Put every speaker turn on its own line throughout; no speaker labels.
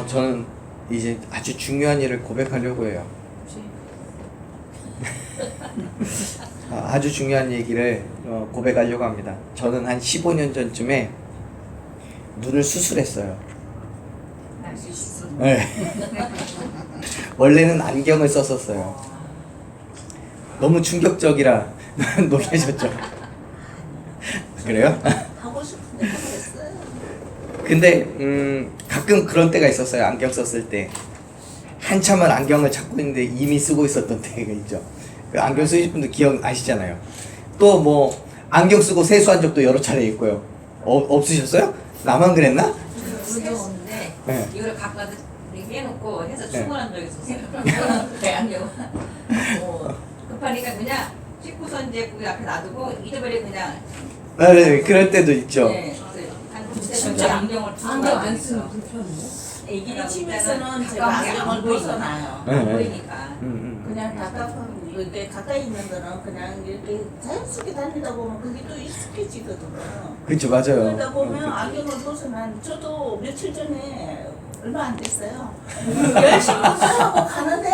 저는 이제 아주 중요한 일을 고백하려고 해요. 아주 중요한 얘기를 고백하려고 합니다. 저는 한 15년 전쯤에 눈을 수술했어요. 네. 원래는 안경을 썼었어요. 너무 충격적이라 놀라셨죠? 그래요?
하고 싶은데 못했어요.
근데 가끔 그런 때가 있었어요. 안경 썼을 때 한참을 안경을 찾고 있는데 이미 쓰고 있었던 때가 있죠. 그 안경 쓰신 분들 기억 아시잖아요. 또 뭐 안경 쓰고 세수한 적도 여러 차례 있고요. 없으셨어요? 나만 그랬나?
무서운데
네.
이거를 갖다 이렇게 해놓고 해서
네.
출근한 적이 있었어요. 대안경. 급하니까 그냥 씻고선 이제 그 앞에 놔두고 잊어버리고 그냥.
네, 그럴 때도 있죠.
네. 한 두세 번 안경을
안경 안 쓰면 불편해. 애기가 집에서는 제가 안경을 벗어놔요.
네,
안
네.
보이니까.
그냥 답답하고 이렇게 가까이 있는 데는 그냥 이렇게 자연스럽게 다니다 보면 그게 또 익숙해지거든요.
그렇죠, 맞아요.
그러다 보면 안경을 벗어난 저도 며칠 전에 얼마 안 됐어요. 열심히 운동하고 가는데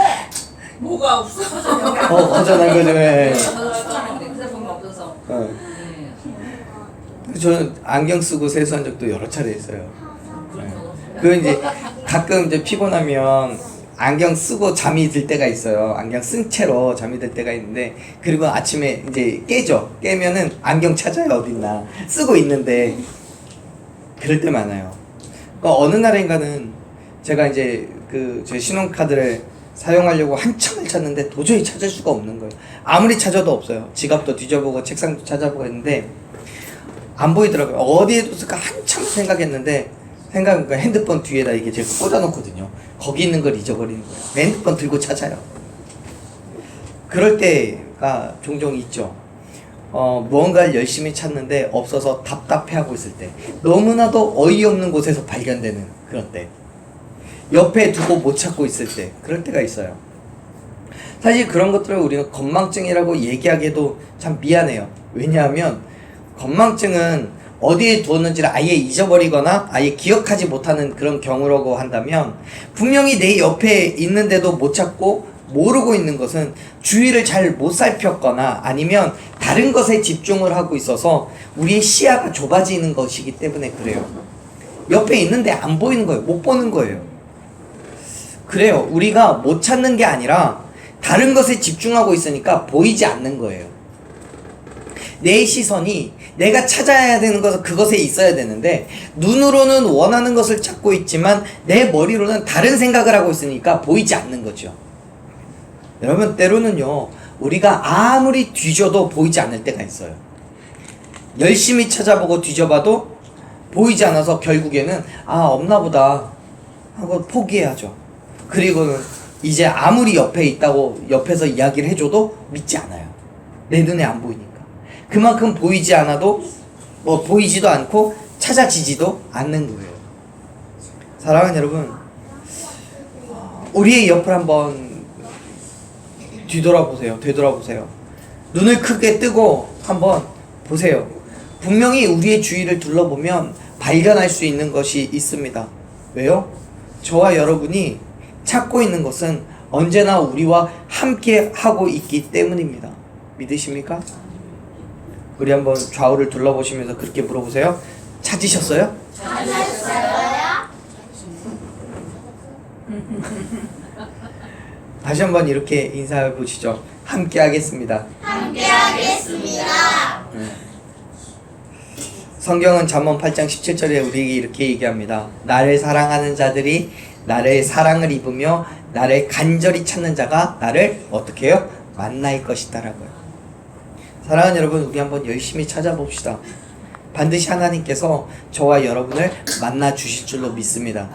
뭐가 없어.
허전한 거죠. 네.
저도 출근하는데 그새 보면 없어서. 네.
저는 안경 쓰고 세수한 적도 여러 차례 있어요. 그 이제 가끔 이제 피곤하면 안경 쓰고 잠이 들 때가 있어요. 안경 쓴 채로 잠이 들 때가 있는데, 그리고 아침에 이제 깨죠. 깨면은 안경 찾아요. 어딨나 쓰고 있는데. 그럴 때 많아요. 어느 날인가는 제가 이제 그 제 신용카드를 사용하려고 한참을 찾는데 도저히 찾을 수가 없는 거예요. 아무리 찾아도 없어요. 지갑도 뒤져보고 책상도 찾아보고 했는데 안 보이더라고요. 어디에 뒀을까 한참 생각했는데, 생각하니까 핸드폰 뒤에다 이게 제가 꽂아놓거든요. 거기 있는 걸 잊어버리는 거예요. 핸드폰 들고 찾아요. 그럴 때가 종종 있죠. 무언가를 열심히 찾는데 없어서 답답해하고 있을 때, 너무나도 어이없는 곳에서 발견되는 그런 때, 옆에 두고 못 찾고 있을 때, 그럴 때가 있어요. 사실 그런 것들을 우리는 건망증이라고 얘기하기에도 참 미안해요. 왜냐하면 건망증은 어디에 두었는지를 아예 잊어버리거나 아예 기억하지 못하는 그런 경우라고 한다면, 분명히 내 옆에 있는데도 못 찾고 모르고 있는 것은 주위를 잘 못 살폈거나 아니면 다른 것에 집중을 하고 있어서 우리의 시야가 좁아지는 것이기 때문에 그래요. 옆에 있는데 안 보이는 거예요. 못 보는 거예요. 그래요. 우리가 못 찾는 게 아니라 다른 것에 집중하고 있으니까 보이지 않는 거예요. 내 시선이 내가 찾아야 되는 것은 그것에 있어야 되는데, 눈으로는 원하는 것을 찾고 있지만 내 머리로는 다른 생각을 하고 있으니까 보이지 않는 거죠. 여러분, 때로는요 우리가 아무리 뒤져도 보이지 않을 때가 있어요. 열심히 찾아보고 뒤져봐도 보이지 않아서 결국에는 없나 보다 하고 포기해야죠. 그리고는 이제 아무리 옆에 있다고 옆에서 이야기를 해줘도 믿지 않아요. 내 눈에 안 보이니까. 그만큼 보이지 않아도 보이지도 않고 찾아지지도 않는 거예요. 사랑하는 여러분, 우리의 옆을 한번 되돌아보세요. 눈을 크게 뜨고 한번 보세요. 분명히 우리의 주위를 둘러보면 발견할 수 있는 것이 있습니다. 왜요? 저와 여러분이 찾고 있는 것은 언제나 우리와 함께 하고 있기 때문입니다. 믿으십니까? 우리 한번 좌우를 둘러보시면서 그렇게 물어보세요. 찾으셨어요?
찾았어요?
다시 한번 이렇게 인사해 보시죠. 함께 하겠습니다.
함께 하겠습니다.
성경은 잠언 8장 17절에 우리에게 이렇게 얘기합니다. 나를 사랑하는 자들이 나를 사랑을 입으며 나를 간절히 찾는 자가 나를 어떻게 해요? 만날 것이다라고요. 사랑하는 여러분, 우리 한번 열심히 찾아봅시다. 반드시 하나님께서 저와 여러분을 만나 주실 줄로 믿습니다.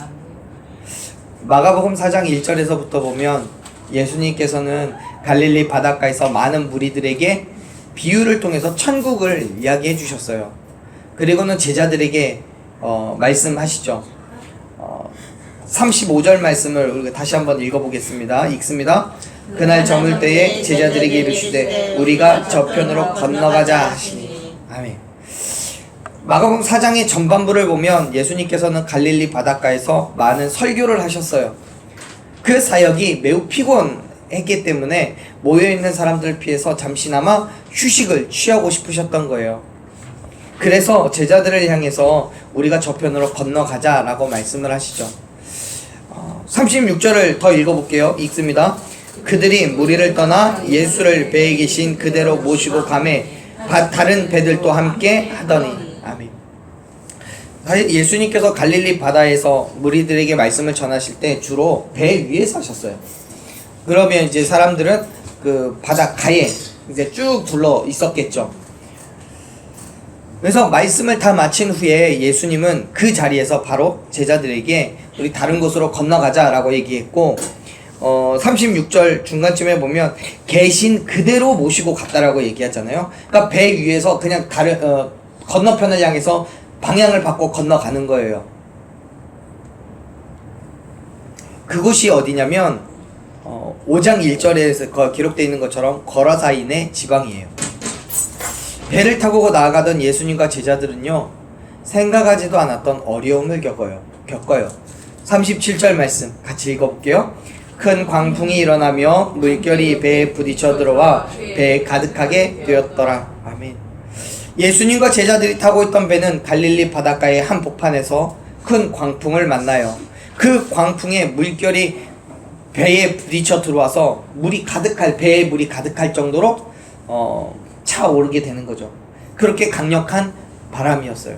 마가복음 4장 1절에서부터 보면 예수님께서는 갈릴리 바닷가에서 많은 무리들에게 비유를 통해서 천국을 이야기해 주셨어요. 그리고는 제자들에게 말씀하시죠. 35절 말씀을 우리가 다시 한번 읽어보겠습니다. 읽습니다. 그날 저물 때에 제자들에게 이르시되 우리가 저편으로 건너가자 하시니. 아멘. 마가복음 4장의 전반부를 보면 예수님께서는 갈릴리 바닷가에서 많은 설교를 하셨어요. 그 사역이 매우 피곤했기 때문에 모여있는 사람들을 피해서 잠시나마 휴식을 취하고 싶으셨던 거예요. 그래서 제자들을 향해서 우리가 저편으로 건너가자 라고 말씀을 하시죠. 36절을 더 읽어볼게요. 읽습니다. 그들이 무리를 떠나 예수를 배에 계신 그대로 모시고 가매 다른 배들도 함께 하더니. 아멘. 예수님께서 갈릴리 바다에서 무리들에게 말씀을 전하실 때 주로 배 위에서 하셨어요. 그러면 이제 사람들은 그 바닷가에 이제 쭉 둘러 있었겠죠. 그래서 말씀을 다 마친 후에 예수님은 그 자리에서 바로 제자들에게 우리 다른 곳으로 건너가자 라고 얘기했고 36절 중간쯤에 보면 계신 그대로 모시고 갔다라고 얘기하잖아요. 그러니까 배 위에서 그냥 다른 건너편을 향해서 방향을 바꿔 건너가는 거예요. 그곳이 어디냐면 5장 1절에 기록되어 있는 것처럼 거라사인의 지방이에요. 배를 타고 나아가던 예수님과 제자들은요, 생각하지도 않았던 어려움을 겪어요. 37절 말씀 같이 읽어볼게요. 큰 광풍이 일어나며 물결이 배에 부딪혀 들어와 배에 가득하게 되었더라. 아멘. 예수님과 제자들이 타고 있던 배는 갈릴리 바닷가의 한 복판에서 큰 광풍을 만나요. 그 광풍에 물결이 배에 부딪혀 들어와서 배에 물이 가득할 정도로 차오르게 되는 거죠. 그렇게 강력한 바람이었어요.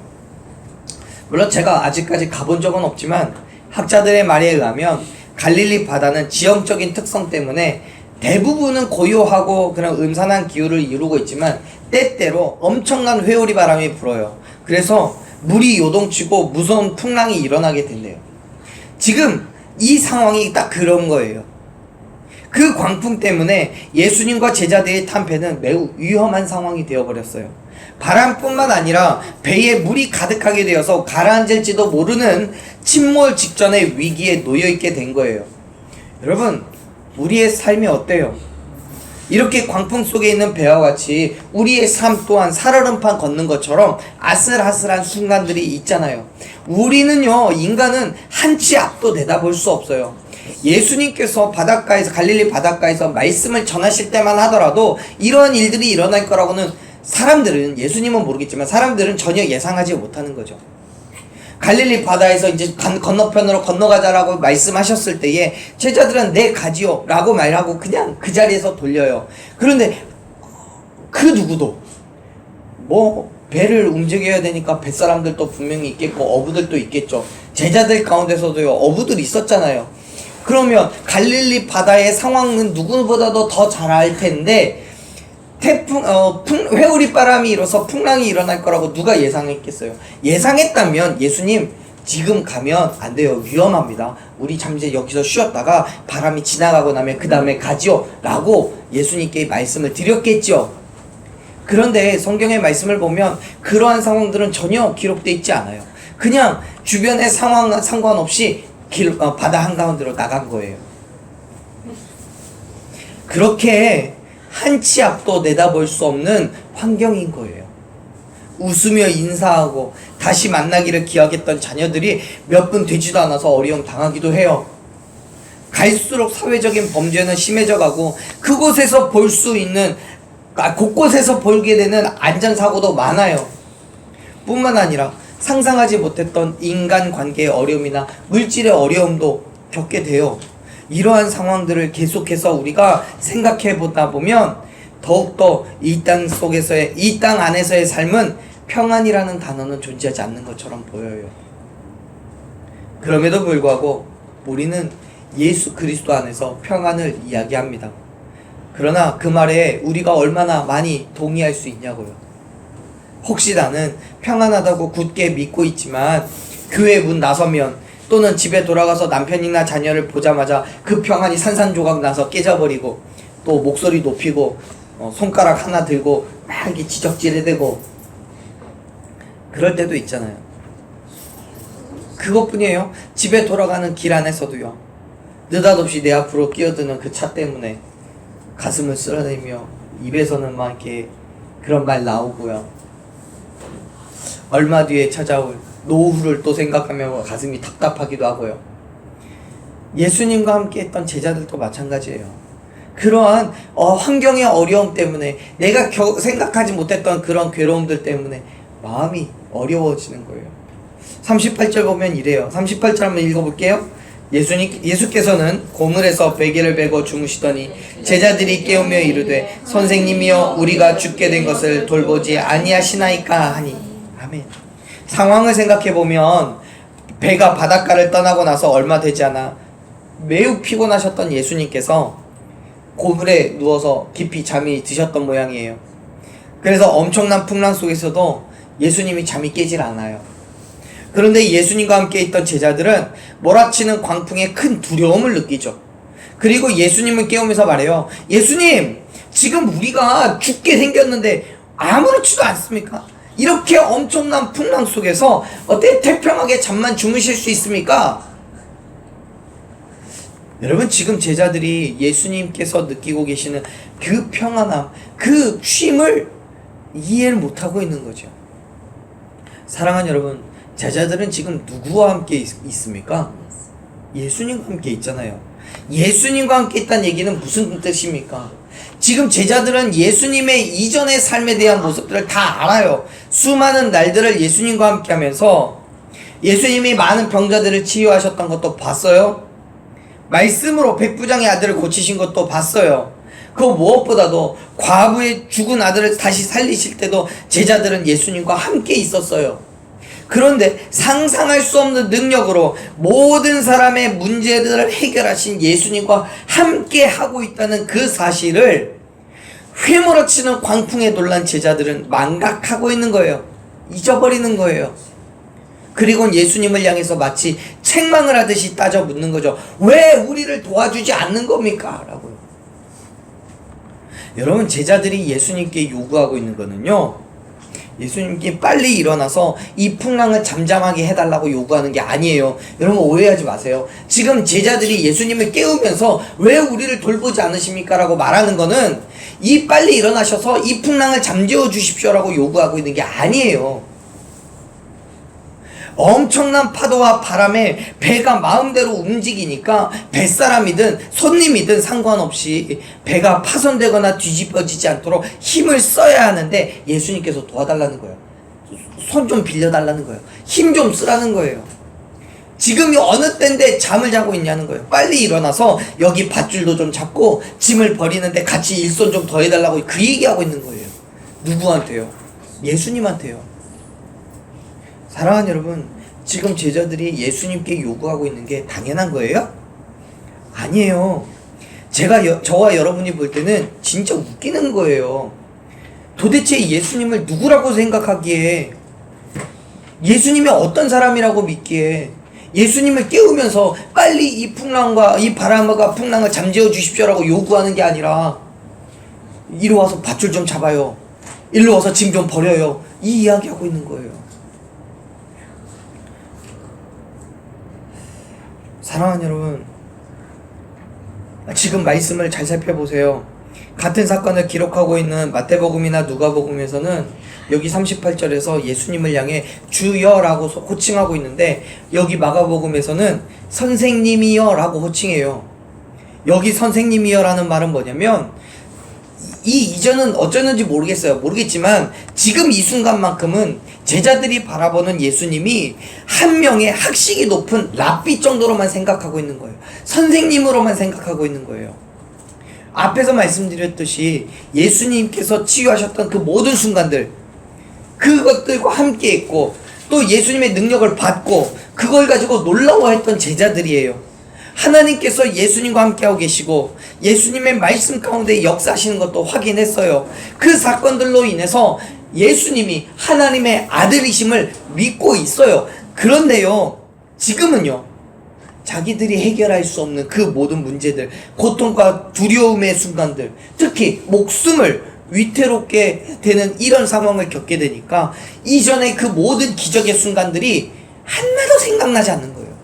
물론 제가 아직까지 가본 적은 없지만 학자들의 말에 의하면 갈릴리 바다는 지형적인 특성 때문에 대부분은 고요하고 그런 음산한 기후를 이루고 있지만 때때로 엄청난 회오리 바람이 불어요. 그래서 물이 요동치고 무서운 풍랑이 일어나게 된대요. 지금 이 상황이 딱 그런 거예요. 그 광풍 때문에 예수님과 제자들이 탄 배는 매우 위험한 상황이 되어버렸어요. 바람뿐만 아니라 배에 물이 가득하게 되어서 가라앉을지도 모르는 침몰 직전의 위기에 놓여있게 된 거예요. 여러분, 우리의 삶이 어때요? 이렇게 광풍 속에 있는 배와 같이 우리의 삶 또한 살얼음판 걷는 것처럼 아슬아슬한 순간들이 있잖아요. 우리는요, 인간은 한치 앞도 내다볼 수 없어요. 예수님께서 갈릴리 바닷가에서 말씀을 전하실 때만 하더라도 이러한 일들이 일어날 거라고는 사람들은, 예수님은 모르겠지만 사람들은 전혀 예상하지 못하는 거죠. 갈릴리 바다에서 이제 건너편으로 건너가자라고 말씀하셨을 때에 제자들은 네 가지요 라고 말하고 그냥 그 자리에서 돌려요. 그런데 그 누구도 배를 움직여야 되니까 뱃사람들도 분명히 있겠고 어부들도 있겠죠. 제자들 가운데서도요, 어부들이 있었잖아요. 그러면 갈릴리 바다의 상황은 누구보다도 더 잘 알 텐데 회오리 바람이 일어서 풍랑이 일어날 거라고 누가 예상했겠어요? 예상했다면 예수님, 지금 가면 안 돼요. 위험합니다. 우리 잠시 여기서 쉬었다가 바람이 지나가고 나면 그 다음에 가지요 라고 예수님께 말씀을 드렸겠죠. 그런데 성경의 말씀을 보면 그러한 상황들은 전혀 기록되어 있지 않아요. 그냥 주변의 상황과 상관없이 바다 한가운데로 나간 거예요. 그렇게 한치 앞도 내다볼 수 없는 환경인 거예요. 웃으며 인사하고 다시 만나기를 기약했던 자녀들이 몇 분 되지도 않아서 어려움 당하기도 해요. 갈수록 사회적인 범죄는 심해져 가고 그곳에서 곳곳에서 보게 되는 안전사고도 많아요. 뿐만 아니라 상상하지 못했던 인간관계의 어려움이나 물질의 어려움도 겪게 돼요. 이러한 상황들을 계속해서 우리가 생각해 보다 보면 더욱더 이 땅 안에서의 삶은 평안이라는 단어는 존재하지 않는 것처럼 보여요. 그럼에도 불구하고 우리는 예수 그리스도 안에서 평안을 이야기합니다. 그러나 그 말에 우리가 얼마나 많이 동의할 수 있냐고요. 혹시 나는 평안하다고 굳게 믿고 있지만 교회 문 나서면 또는 집에 돌아가서 남편이나 자녀를 보자마자 그 평안이 산산조각 나서 깨져버리고 또 목소리 높이고 손가락 하나 들고 막 이렇게 지적질해대고 그럴 때도 있잖아요. 그것뿐이에요. 집에 돌아가는 길 안에서도요, 느닷없이 내 앞으로 끼어드는 그 차 때문에 가슴을 쓸어내며 입에서는 막 이렇게 그런 말 나오고요. 얼마 뒤에 찾아올 노후를 또 생각하며 가슴이 답답하기도 하고요. 예수님과 함께 했던 제자들도 마찬가지예요. 그러한 환경의 어려움 때문에 내가 생각하지 못했던 그런 괴로움들 때문에 마음이 어려워지는 거예요. 38절 보면 이래요. 38절 한번 읽어볼게요. 예수께서는 고물에서 베개를 베고 주무시더니 제자들이 깨우며 이르되 선생님이여 우리가 죽게 된 것을 돌보지 아니하시나이까 하니. 아멘. 상황을 생각해보면 배가 바닷가를 떠나고 나서 얼마 되지 않아 매우 피곤하셨던 예수님께서 고물에 누워서 깊이 잠이 드셨던 모양이에요. 그래서 엄청난 풍랑 속에서도 예수님이 잠이 깨질 않아요. 그런데 예수님과 함께 있던 제자들은 몰아치는 광풍에 큰 두려움을 느끼죠. 그리고 예수님을 깨우면서 말해요. 예수님, 지금 우리가 죽게 생겼는데 아무렇지도 않습니까? 이렇게 엄청난 풍랑 속에서 어떻게 태평하게 잠만 주무실 수 있습니까? 여러분, 지금 제자들이 예수님께서 느끼고 계시는 그 평안함, 그 쉼을 이해를 못하고 있는 거죠. 사랑하는 여러분, 제자들은 지금 누구와 함께 있습니까? 예수님과 함께 있잖아요. 예수님과 함께 있다는 얘기는 무슨 뜻입니까? 지금 제자들은 예수님의 이전의 삶에 대한 모습들을 다 알아요. 수많은 날들을 예수님과 함께 하면서 예수님이 많은 병자들을 치유하셨던 것도 봤어요. 말씀으로 백부장의 아들을 고치신 것도 봤어요. 그 무엇보다도 과부의 죽은 아들을 다시 살리실 때도 제자들은 예수님과 함께 있었어요. 그런데 상상할 수 없는 능력으로 모든 사람의 문제들을 해결하신 예수님과 함께 하고 있다는 그 사실을 휘몰아치는 광풍에 놀란 제자들은 망각하고 있는 거예요. 잊어버리는 거예요. 그리고 예수님을 향해서 마치 책망을 하듯이 따져 묻는 거죠. 왜 우리를 도와주지 않는 겁니까? 라고요. 여러분, 제자들이 예수님께 요구하고 있는 거는요, 예수님께 빨리 일어나서 이 풍랑을 잠잠하게 해달라고 요구하는 게 아니에요. 여러분, 오해하지 마세요. 지금 제자들이 예수님을 깨우면서 왜 우리를 돌보지 않으십니까? 라고 말하는 거는 이 빨리 일어나셔서 이 풍랑을 잠재워 주십시오 라고 요구하고 있는 게 아니에요. 엄청난 파도와 바람에 배가 마음대로 움직이니까 뱃사람이든 손님이든 상관없이 배가 파손되거나 뒤집어지지 않도록 힘을 써야 하는데 예수님께서 도와달라는 거예요. 손 좀 빌려달라는 거예요. 힘 좀 쓰라는 거예요. 지금이 어느 때인데 잠을 자고 있냐는 거예요. 빨리 일어나서 여기 밧줄도 좀 잡고 짐을 버리는데 같이 일손 좀 더 해달라고 그 얘기하고 있는 거예요. 누구한테요? 예수님한테요. 사랑하는 여러분, 지금 제자들이 예수님께 요구하고 있는 게 당연한 거예요? 아니에요. 저와 여러분이 볼 때는 진짜 웃기는 거예요. 도대체 예수님을 누구라고 생각하기에, 예수님이 어떤 사람이라고 믿기에, 예수님을 깨우면서 빨리 이 풍랑과 이 바람과 풍랑을 잠재워 주십시오라고 요구하는 게 아니라, 이리 와서 밧줄 좀 잡아요, 일로 와서 짐 좀 버려요, 이 이야기하고 있는 거예요. 사랑하는 여러분, 지금 말씀을 잘 살펴보세요. 같은 사건을 기록하고 있는 마태복음이나 누가복음에서는 여기 38절에서 예수님을 향해 주여라고 호칭하고 있는데, 여기 마가복음에서는 선생님이여 라고 호칭해요. 여기 선생님이여 라는 말은 뭐냐면, 이전은 어쩌는지 모르겠지만 지금 이 순간만큼은 제자들이 바라보는 예수님이 한 명의 학식이 높은 랍비 정도로만 생각하고 있는 거예요. 선생님으로만 생각하고 있는 거예요. 앞에서 말씀드렸듯이 예수님께서 치유하셨던 그 모든 순간들, 그것들과 함께 있고 또 예수님의 능력을 받고 그걸 가지고 놀라워했던 제자들이에요. 하나님께서 예수님과 함께하고 계시고 예수님의 말씀 가운데 역사하시는 것도 확인했어요. 그 사건들로 인해서 예수님이 하나님의 아들이심을 믿고 있어요. 그런데요, 지금은요, 자기들이 해결할 수 없는 그 모든 문제들, 고통과 두려움의 순간들, 특히 목숨을 위태롭게 되는 이런 상황을 겪게 되니까 이전의 그 모든 기적의 순간들이 하나도 생각나지 않는 거예요.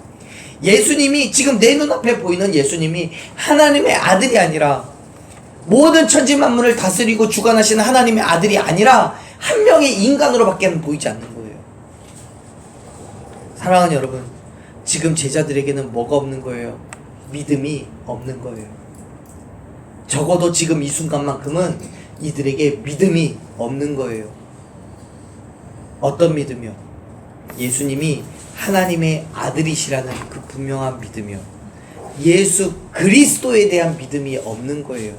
예수님이, 지금 내 눈앞에 보이는 예수님이 하나님의 아들이 아니라, 모든 천지 만물을 다스리고 주관하시는 하나님의 아들이 아니라 한 명의 인간으로밖에 보이지 않는 거예요. 사랑하는 여러분, 지금 제자들에게는 뭐가 없는 거예요? 믿음이 없는 거예요. 적어도 지금 이 순간만큼은 이들에게 믿음이 없는 거예요. 어떤 믿음이요? 예수님이 하나님의 아들이시라는 그 분명한 믿음이요. 예수 그리스도에 대한 믿음이 없는 거예요.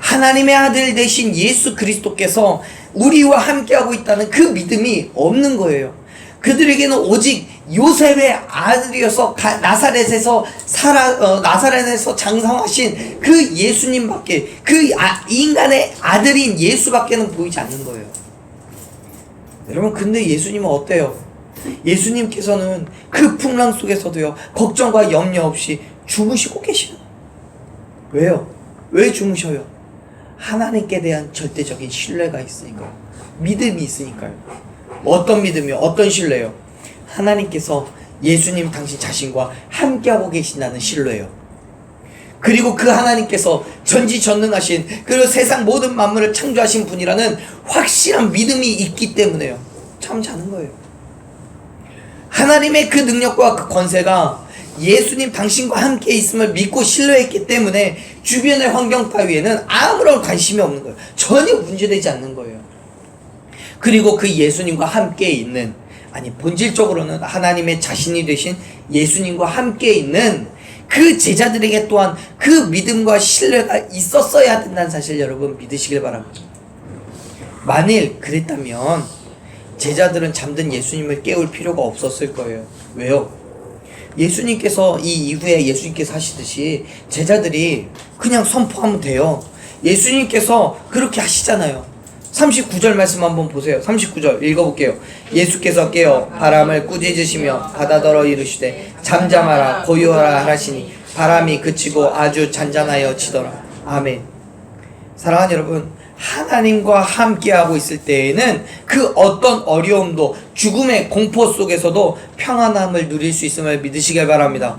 하나님의 아들 되신 예수 그리스도께서 우리와 함께하고 있다는 그 믿음이 없는 거예요. 그들에게는 오직 요셉의 아들이어서 나사렛에서 장성하신 그 예수님밖에, 인간의 아들인 예수밖에는 보이지 않는 거예요. 여러분, 근데 예수님은 어때요? 예수님께서는 그 풍랑 속에서도요, 걱정과 염려 없이 주무시고 계시는 거예요. 왜요? 왜 주무셔요? 하나님께 대한 절대적인 신뢰가 있으니까요. 믿음이 있으니까요. 어떤 믿음이요? 어떤 신뢰요? 하나님께서 예수님 당신 자신과 함께하고 계신다는 신뢰요. 그리고 그 하나님께서 전지전능하신, 그리고 세상 모든 만물을 창조하신 분이라는 확실한 믿음이 있기 때문에요. 참 자는 거예요. 하나님의 그 능력과 그 권세가 예수님 당신과 함께 있음을 믿고 신뢰했기 때문에 주변의 환경 따위에는 아무런 관심이 없는 거예요. 전혀 문제되지 않는 거예요. 그리고 그 예수님과 함께 있는, 아니 본질적으로는 하나님의 자신이 되신 예수님과 함께 있는 그 제자들에게 또한 그 믿음과 신뢰가 있었어야 된다는 사실 여러분 믿으시길 바랍니다. 만일 그랬다면 제자들은 잠든 예수님을 깨울 필요가 없었을 거예요. 왜요? 예수님께서 이 이후에 예수님께서 하시듯이 제자들이 그냥 선포하면 돼요. 예수님께서 그렇게 하시잖아요. 39절 말씀 한번 보세요. 39절 읽어볼게요. 예수께서 깨어 바람을 꾸짖으시며 바다더러 이르시되 잠잠하라 고요하라 하시니 바람이 그치고 아주 잔잔하여 지더라. 아멘. 사랑하는 여러분, 하나님과 함께하고 있을 때에는 그 어떤 어려움도 죽음의 공포 속에서도 평안함을 누릴 수 있음을 믿으시길 바랍니다.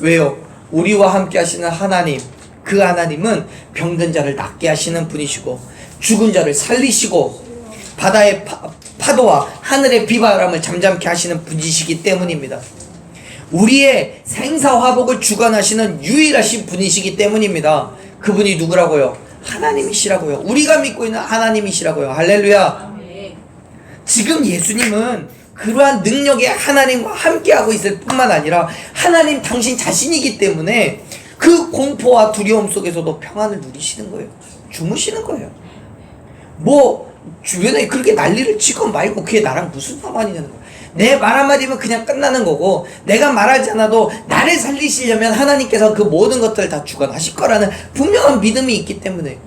왜요? 우리와 함께 하시는 하나님, 그 하나님은 병든 자를 낫게 하시는 분이시고 죽은 자를 살리시고 바다의 파도와 하늘의 비바람을 잠잠케 하시는 분이시기 때문입니다. 우리의 생사화복을 주관하시는 유일하신 분이시기 때문입니다. 그분이 누구라고요? 하나님이시라고요. 우리가 믿고 있는 하나님이시라고요. 할렐루야. 지금 예수님은 그러한 능력의 하나님과 함께하고 있을 뿐만 아니라 하나님 당신 자신이기 때문에 그 공포와 두려움 속에서도 평안을 누리시는 거예요. 주무시는 거예요. 뭐 주변에 그렇게 난리를 치고 말고 그게 나랑 무슨 상관이냐는 거예요. 내 말 한마디면 그냥 끝나는 거고, 내가 말하지 않아도 나를 살리시려면 하나님께서 그 모든 것들을 다 주관하실 거라는 분명한 믿음이 있기 때문에,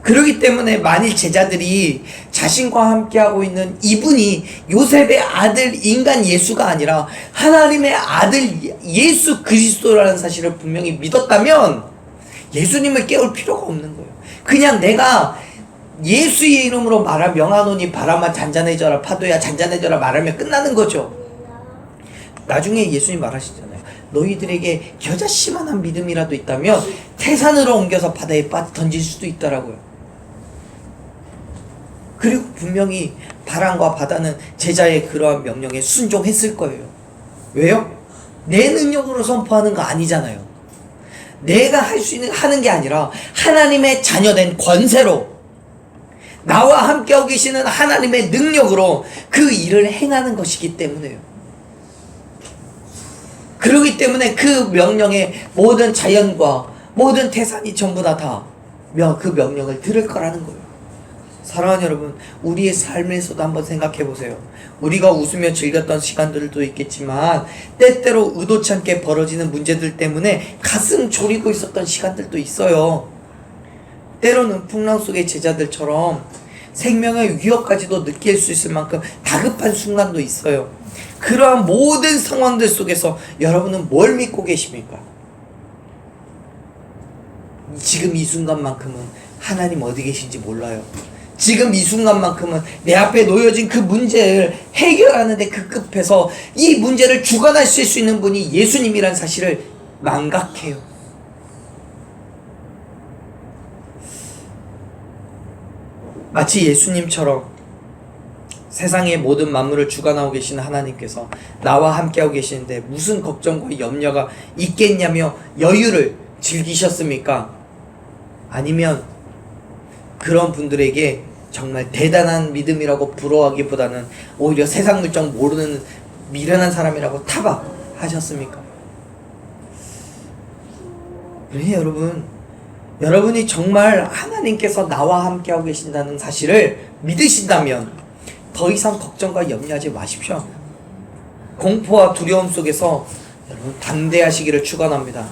그렇기 때문에 만일 제자들이 자신과 함께하고 있는 이분이 요셉의 아들 인간 예수가 아니라 하나님의 아들 예수 그리스도라는 사실을 분명히 믿었다면 예수님을 깨울 필요가 없는 거예요. 그냥 내가 예수의 이름으로 명하노니 바람아 잔잔해져라 파도야 잔잔해져라 말하면 끝나는 거죠. 나중에 예수님 말하시잖아요. 너희들에게 겨자씨만한 믿음이라도 있다면 태산으로 옮겨서 바다에 던질 수도 있더라고요. 그리고 분명히 바람과 바다는 제자의 그러한 명령에 순종했을 거예요. 왜요? 내 능력으로 선포하는 거 아니잖아요. 내가 할 수 있는 하는 게 아니라 하나님의 자녀된 권세로, 나와 함께하고 계시는 하나님의 능력으로 그 일을 행하는 것이기 때문에요. 그렇기 때문에 그 명령에 모든 자연과 모든 태산이 전부 다 그 명령을 들을 거라는 거예요. 사랑하는 여러분, 우리의 삶에서도 한번 생각해 보세요. 우리가 웃으며 즐겼던 시간들도 있겠지만 때때로 의도치 않게 벌어지는 문제들 때문에 가슴 졸이고 있었던 시간들도 있어요. 때로는 풍랑 속의 제자들처럼 생명의 위협까지도 느낄 수 있을 만큼 다급한 순간도 있어요. 그러한 모든 상황들 속에서 여러분은 뭘 믿고 계십니까? 지금 이 순간만큼은 하나님 어디 계신지 몰라요. 지금 이 순간만큼은 내 앞에 놓여진 그 문제를 해결하는 데 그 급해서 이 문제를 주관하실 수 있는 분이 예수님이란 사실을 망각해요. 마치 예수님처럼 세상의 모든 만물을 주관하고 계시는 하나님께서 나와 함께하고 계시는데 무슨 걱정과 염려가 있겠냐며 여유를 즐기셨습니까? 아니면 그런 분들에게 정말 대단한 믿음이라고 부러워하기보다는 오히려 세상 물정 모르는 미련한 사람이라고 타박하셨습니까? 네, 여러분이 정말 하나님께서 나와 함께하고 계신다는 사실을 믿으신다면 더 이상 걱정과 염려하지 마십시오. 공포와 두려움 속에서 여러분 담대하시기를 축원합니다.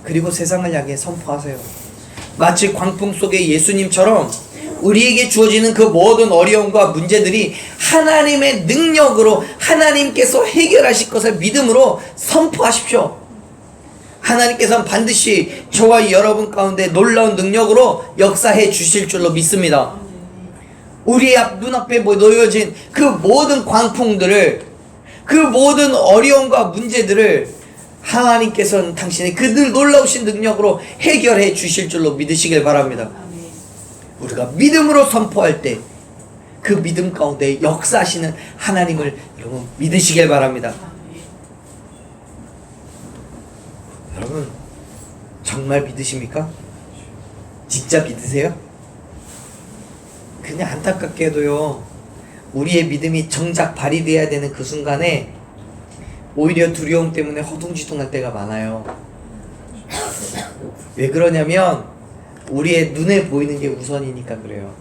그리고 세상을 향해 선포하세요. 마치 광풍 속의 예수님처럼 우리에게 주어지는 그 모든 어려움과 문제들이 하나님의 능력으로 하나님께서 해결하실 것을 믿음으로 선포하십시오. 하나님께서는 반드시 저와 여러분 가운데 놀라운 능력으로 역사해 주실 줄로 믿습니다. 우리의 눈앞에 놓여진 그 모든 광풍들을, 그 모든 어려움과 문제들을 하나님께서는 당신의 그 놀라우신 능력으로 해결해 주실 줄로 믿으시길 바랍니다. 우리가 믿음으로 선포할 때 그 믿음 가운데 역사하시는 하나님을 여러분 믿으시길 바랍니다. 여러분 정말 믿으십니까? 진짜 믿으세요? 그냥 안타깝게도요, 우리의 믿음이 정작 발휘되어야 되는 그 순간에 오히려 두려움 때문에 허둥지둥할 때가 많아요. 왜 그러냐면 우리의 눈에 보이는 게 우선이니까 그래요.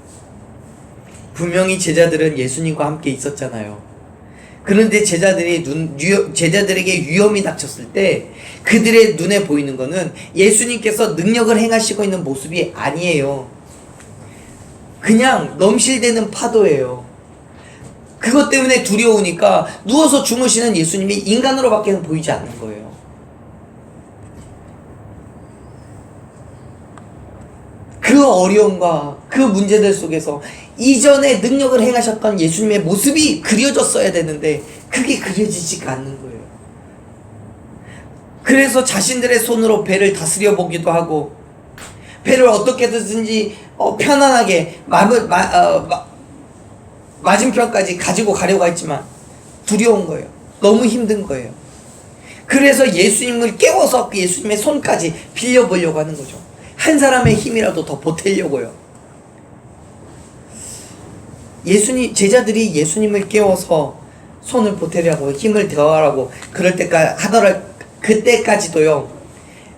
분명히 제자들은 예수님과 함께 있었잖아요. 그런데 제자들에게 위험이 닥쳤을 때 그들의 눈에 보이는 거는 예수님께서 능력을 행하시고 있는 모습이 아니에요. 그냥 넘실대는 파도예요. 그것 때문에 두려우니까 누워서 주무시는 예수님이 인간으로밖에 보이지 않는 거예요. 그 어려움과 그 문제들 속에서 이전에 능력을 행하셨던 예수님의 모습이 그려졌어야 되는데 그게 그려지지가 않는 거예요. 그래서 자신들의 손으로 배를 다스려 보기도 하고 배를 어떻게든지 편안하게 맞은편까지 가지고 가려고 했지만 두려운 거예요. 너무 힘든 거예요. 그래서 예수님을 깨워서 그 예수님의 손까지 빌려보려고 하는 거죠. 한 사람의 힘이라도 더 보태려고요. 제자들이 예수님을 깨워서 손을 보태려고 힘을 더하라고 그때까지도요,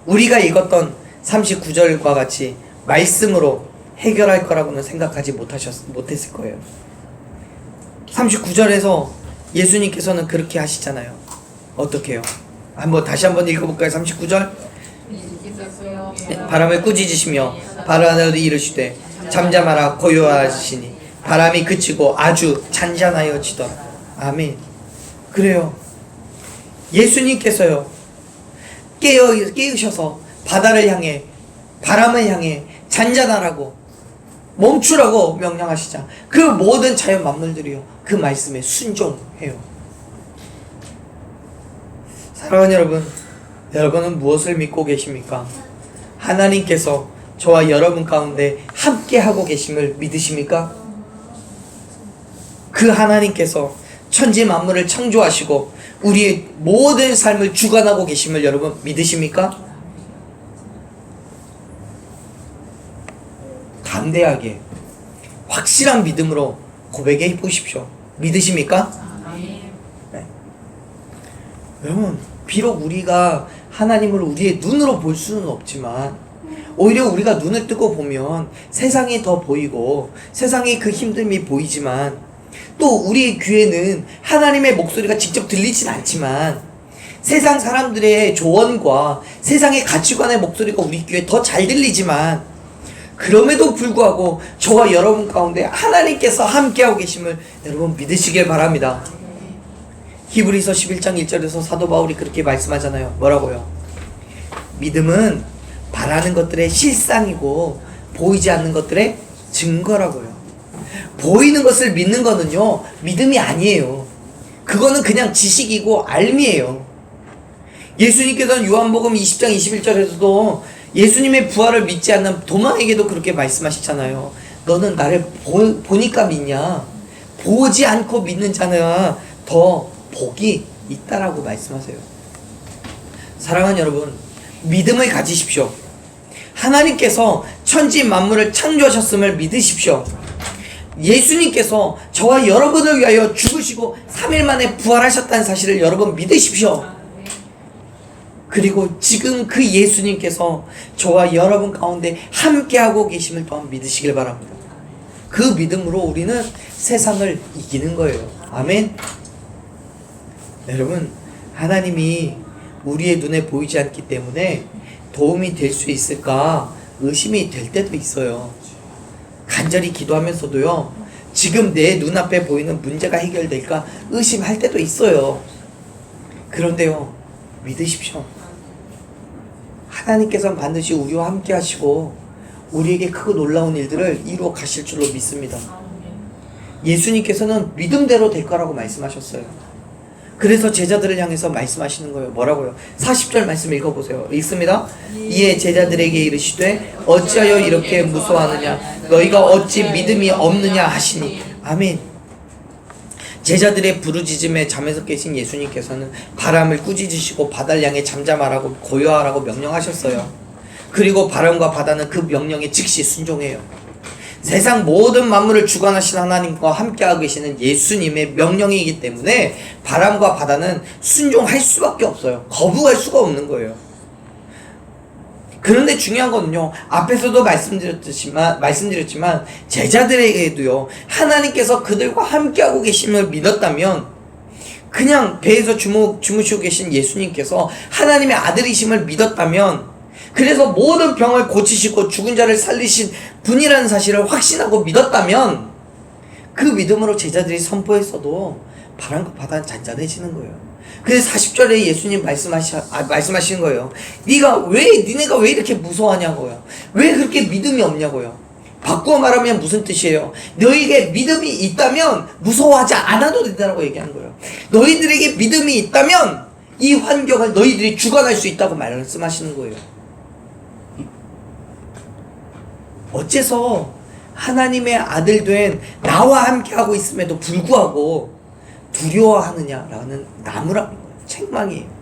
우리가 읽었던 39절과 같이 말씀으로 해결할 거라고는 생각하지 못했을 거예요. 39절에서 예수님께서는 그렇게 하시잖아요. 어떻게 해요? 다시 한번 읽어볼까요? 39절. 바람을 꾸짖으시며 바라나도 이르시되 잠잠하라 고요하시니 바람이 그치고 아주 잔잔하여지더라. 아멘. 그래요. 예수님께서요 깨우셔서 바다를 향해, 바람을 향해 잔잔하라고, 멈추라고 명령하시자 그 모든 자연 만물들이요 그 말씀에 순종해요. 사랑하는 여러분, 여러분은 무엇을 믿고 계십니까? 하나님께서 저와 여러분 가운데 함께 하고 계심을 믿으십니까? 그 하나님께서 천지 만물을 창조하시고 우리의 모든 삶을 주관하고 계심을 여러분 믿으십니까? 담대하게 확실한 믿음으로 고백해 보십시오. 믿으십니까? 네. 여러분, 비록 우리가 하나님을 우리의 눈으로 볼 수는 없지만 오히려 우리가 눈을 뜨고 보면 세상이 더 보이고 세상의 그 힘듦이 보이지만 또 우리의 귀에는 하나님의 목소리가 직접 들리진 않지만 세상 사람들의 조언과 세상의 가치관의 목소리가 우리 귀에 더 잘 들리지만 그럼에도 불구하고 저와 여러분 가운데 하나님께서 함께하고 계심을 여러분 믿으시길 바랍니다. 히브리서 11장 1절에서 사도 바울이 그렇게 말씀하잖아요. 뭐라고요? 믿음은 바라는 것들의 실상이고 보이지 않는 것들의 증거라고요. 보이는 것을 믿는 거는요 믿음이 아니에요. 그거는 그냥 지식이고 알미예요. 예수님께서는 요한복음 20장 21절에서도 예수님의 부활을 믿지 않는 도마에게도 그렇게 말씀하시잖아요. 너는 나를 보니까 믿냐? 보지 않고 믿는 자는 더 복이 있다라고 말씀하세요. 사랑하는 여러분, 믿음을 가지십시오. 하나님께서 천지 만물을 창조하셨음을 믿으십시오. 예수님께서 저와 여러분을 위하여 죽으시고 3일 만에 부활하셨다는 사실을 여러분 믿으십시오. 그리고 지금 그 예수님께서 저와 여러분 가운데 함께하고 계심을 또한 믿으시길 바랍니다. 그 믿음으로 우리는 세상을 이기는 거예요. 아멘. 여러분, 하나님이 우리의 눈에 보이지 않기 때문에 도움이 될 수 있을까 의심이 될 때도 있어요. 간절히 기도하면서도요, 지금 내 눈앞에 보이는 문제가 해결될까 의심할 때도 있어요. 그런데요, 믿으십시오. 하나님께서는 반드시 우리와 함께 하시고 우리에게 크고 놀라운 일들을 이루어 가실 줄로 믿습니다. 예수님께서는 믿음대로 될 거라고 말씀하셨어요. 그래서 제자들을 향해서 말씀하시는 거예요. 뭐라고요? 40절 말씀 읽어보세요. 읽습니다. 이에 제자들에게 이르시되 어찌하여 이렇게 무서워하느냐 너희가 어찌 믿음이 없느냐 하시니. 아멘. 제자들의 부르짖음에 잠에서 깨신 예수님께서는 바람을 꾸짖으시고 바다를 향해 잠잠하라고 고요하라고 명령하셨어요. 그리고 바람과 바다는 그 명령에 즉시 순종해요. 세상 모든 만물을 주관하신 하나님과 함께하고 계시는 예수님의 명령이기 때문에 바람과 바다는 순종할 수밖에 없어요. 거부할 수가 없는 거예요. 그런데 중요한 거는요, 앞에서도 말씀드렸지만 제자들에게도요, 하나님께서 그들과 함께하고 계심을 믿었다면, 그냥 배에서 주무시고 계신 예수님께서 하나님의 아들이심을 믿었다면, 그래서 모든 병을 고치시고 죽은 자를 살리신 분이라는 사실을 확신하고 믿었다면, 그 믿음으로 제자들이 선포했어도 바람과 바다는 잔잔해지는 거예요. 그래서 40절에 예수님 말씀하시는 거예요. 니네가 왜 이렇게 무서워하냐고요. 왜 그렇게 믿음이 없냐고요. 바꾸어 말하면 무슨 뜻이에요? 너희에게 믿음이 있다면 무서워하지 않아도 된다고 얘기하는 거예요. 너희들에게 믿음이 있다면 이 환경을 너희들이 주관할 수 있다고 말씀하시는 거예요. 어째서 하나님의 아들 된 나와 함께하고 있음에도 불구하고 두려워하느냐라는 나무라는 거예요. 책망이에요.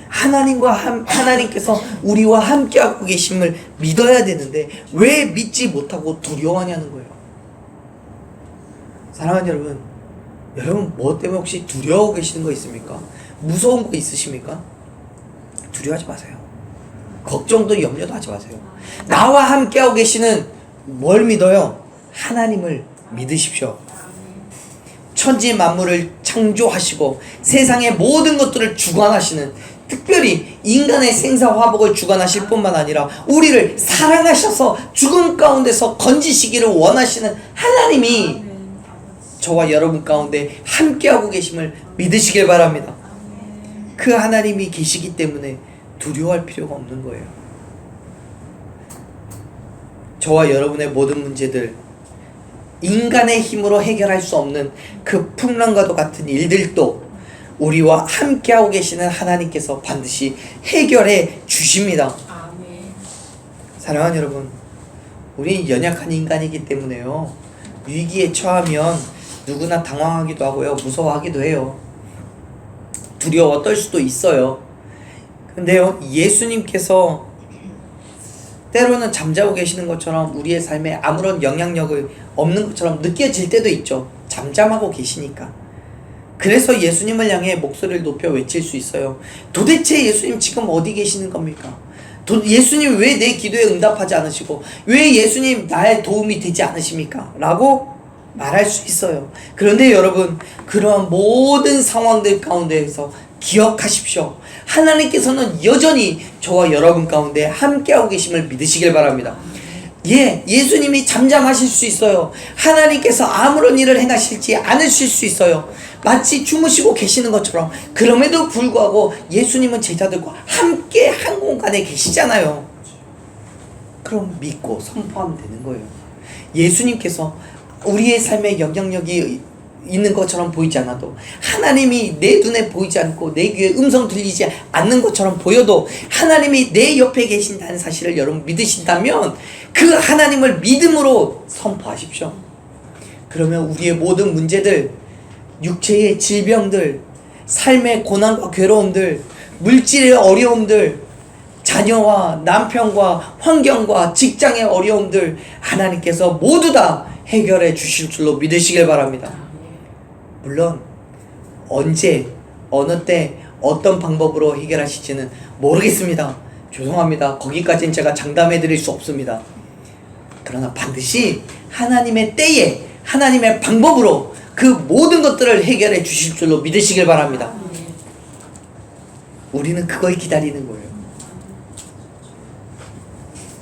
하나님께서 우리와 함께하고 계심을 믿어야 되는데 왜 믿지 못하고 두려워하냐는 거예요. 사랑하는 여러분 뭐 때문에 혹시 두려워하고 계시는 거 있습니까? 무서운 거 있으십니까? 두려워하지 마세요. 걱정도 염려도 하지 마세요. 나와 함께하고 계시는 뭘 믿어요? 하나님을 믿으십시오. 천지 만물을 창조하시고 세상의 모든 것들을 주관하시는, 특별히 인간의 생사화복을 주관하실 뿐만 아니라 우리를 사랑하셔서 죽음 가운데서 건지시기를 원하시는 하나님이 저와 여러분 가운데 함께하고 계심을 믿으시길 바랍니다. 그 하나님이 계시기 때문에 두려워할 필요가 없는 거예요. 저와 여러분의 모든 문제들, 인간의 힘으로 해결할 수 없는 그 풍랑과도 같은 일들도 우리와 함께하고 계시는 하나님께서 반드시 해결해 주십니다. 사랑하는 여러분, 우리 연약한 인간이기 때문에요, 위기에 처하면 누구나 당황하기도 하고요, 무서워하기도 해요. 두려워 떨 수도 있어요. 근데요, 예수님께서 때로는 잠자고 계시는 것처럼 우리의 삶에 아무런 영향력이 없는 것처럼 느껴질 때도 있죠. 잠잠하고 계시니까. 그래서 예수님을 향해 목소리를 높여 외칠 수 있어요. 도대체 예수님 지금 어디 계시는 겁니까? 예수님 왜 내 기도에 응답하지 않으시고 왜 예수님 나의 도움이 되지 않으십니까? 라고 말할 수 있어요. 그런데 여러분, 그러한 모든 상황들 가운데에서 기억하십시오. 하나님께서는 여전히 저와 여러분 가운데 함께하고 계심을 믿으시길 바랍니다. 예수님이 잠잠하실 수 있어요. 하나님께서 아무런 일을 행하실지 않으실 수 있어요. 마치 주무시고 계시는 것처럼. 그럼에도 불구하고 예수님은 제자들과 함께 한 공간에 계시잖아요. 그럼 믿고 선포하면 되는 거예요. 예수님께서 우리의 삶에 영향력이 있는 것처럼 보이지 않아도, 하나님이 내 눈에 보이지 않고 내 귀에 음성 들리지 않는 것처럼 보여도 하나님이 내 옆에 계신다는 사실을 여러분 믿으신다면 그 하나님을 믿음으로 선포하십시오. 그러면 우리의 모든 문제들, 육체의 질병들, 삶의 고난과 괴로움들, 물질의 어려움들, 자녀와 남편과 환경과 직장의 어려움들 하나님께서 모두 다 해결해 주실 줄로 믿으시길 바랍니다. 물론 언제, 어느 때, 어떤 방법으로 해결하실지는 모르겠습니다. 죄송합니다. 거기까지는 제가 장담해 드릴 수 없습니다. 그러나 반드시 하나님의 때에 하나님의 방법으로 그 모든 것들을 해결해 주실 줄로 믿으시길 바랍니다. 우리는 그걸 기다리는 거예요.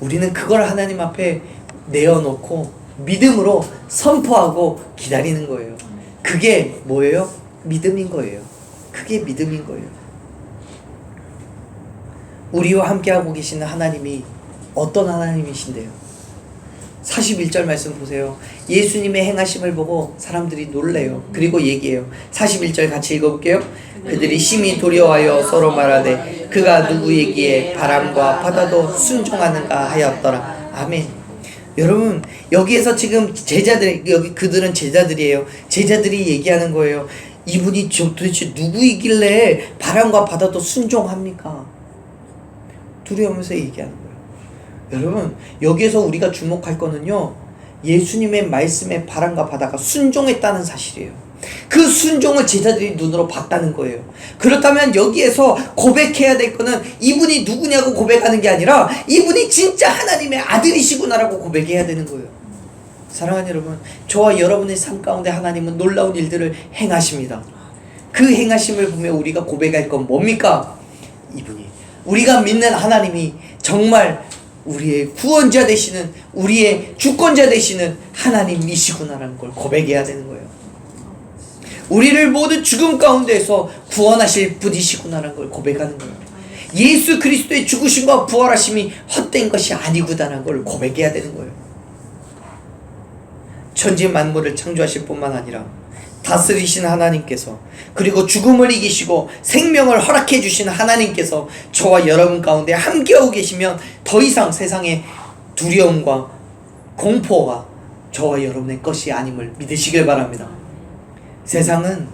우리는 그걸 하나님 앞에 내어놓고 믿음으로 선포하고 기다리는 거예요. 그게 뭐예요? 믿음인 거예요. 그게 믿음인 거예요. 우리와 함께하고 계시는 하나님이 어떤 하나님이신데요? 41절 말씀 보세요. 예수님의 행하심을 보고 사람들이 놀래요. 그리고 얘기해요. 41절 같이 읽어볼게요. 그들이 심히 두려워하여 서로 말하되 그가 누구에게 바람과 바다도 순종하는가 하였더라. 아멘. 여러분, 여기에서 지금 제자들, 여기 그들은 제자들이에요. 제자들이 얘기하는 거예요. 이분이 도대체 누구이길래 바람과 바다도 순종합니까? 두려우면서 얘기하는 거예요. 여러분, 여기에서 우리가 주목할 거는요, 예수님의 말씀에 바람과 바다가 순종했다는 사실이에요. 그 순종을 제자들이 눈으로 봤다는 거예요. 그렇다면 여기에서 고백해야 될 거는 이분이 누구냐고 고백하는 게 아니라 이분이 진짜 하나님의 아들이시구나라고 고백해야 되는 거예요. 사랑하는 여러분, 저와 여러분의 삶 가운데 하나님은 놀라운 일들을 행하십니다. 그 행하심을 보며 우리가 고백할 건 뭡니까? 이분이, 우리가 믿는 하나님이 정말 우리의 구원자 되시는, 우리의 주권자 되시는 하나님이시구나라는 걸 고백해야 되는 거예요. 우리를 모두 죽음 가운데에서 구원하실 분이시구나라는 걸 고백하는 거예요. 예수 그리스도의 죽으심과 부활하심이 헛된 것이 아니구나라는 걸 고백해야 되는 거예요. 천지 만물을 창조하실 뿐만 아니라 다스리신 하나님께서, 그리고 죽음을 이기시고 생명을 허락해 주신 하나님께서 저와 여러분 가운데 함께하고 계시면 더 이상 세상의 두려움과 공포가 저와 여러분의 것이 아님을 믿으시길 바랍니다. 세상은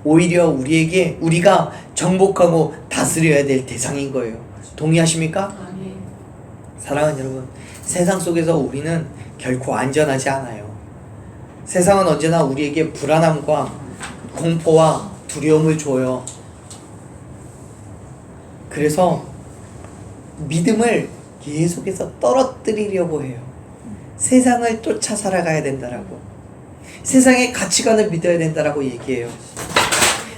오히려 우리에게, 우리가 정복하고 다스려야 될 대상인 거예요. 동의하십니까? 사랑하는 여러분, 세상 속에서 우리는 결코 안전하지 않아요. 세상은 언제나 우리에게 불안함과 공포와 두려움을 줘요. 그래서 믿음을 계속해서 떨어뜨리려고 해요. 세상을 쫓아 살아가야 된다라고, 세상의 가치관을 믿어야 된다라고 얘기해요.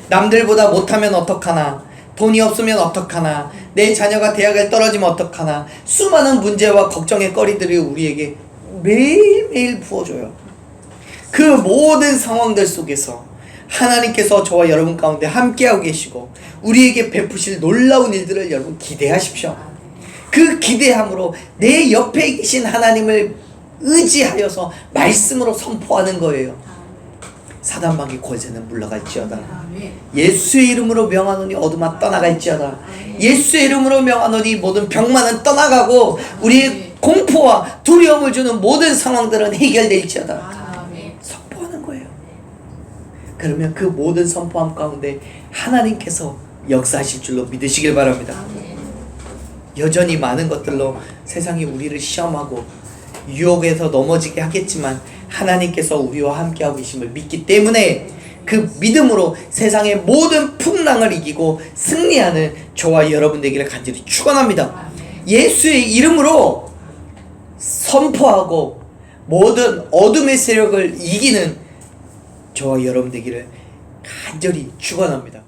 남들보다 못하면 어떡하나, 돈이 없으면 어떡하나, 내 자녀가 대학을 떨어지면 어떡하나, 수많은 문제와 걱정의 거리들이 우리에게 매일매일 부어줘요. 그 모든 상황들 속에서 하나님께서 저와 여러분 가운데 함께하고 계시고 우리에게 베푸실 놀라운 일들을 여러분 기대하십시오. 그 기대함으로 내 옆에 계신 하나님을 의지하여서 말씀으로 선포하는 거예요. 사단방의 권세는 물러갈지어다. 예수의 이름으로 명하노니 어둠아 떠나갈지어다. 예수의 이름으로 명하노니 모든 병만은 떠나가고 우리의 공포와 두려움을 주는 모든 상황들은 해결될지어다. 선포하는 거예요. 그러면 그 모든 선포함 가운데 하나님께서 역사하실 줄로 믿으시길 바랍니다. 여전히 많은 것들로 세상이 우리를 시험하고 유혹에서 넘어지게 하겠지만 하나님께서 우리와 함께하고 계심을 믿기 때문에 그 믿음으로 세상의 모든 풍랑을 이기고 승리하는 저와 여러분 되기를 간절히 축원합니다. 예수의 이름으로 선포하고 모든 어둠의 세력을 이기는 저와 여러분 되기를 간절히 축원합니다.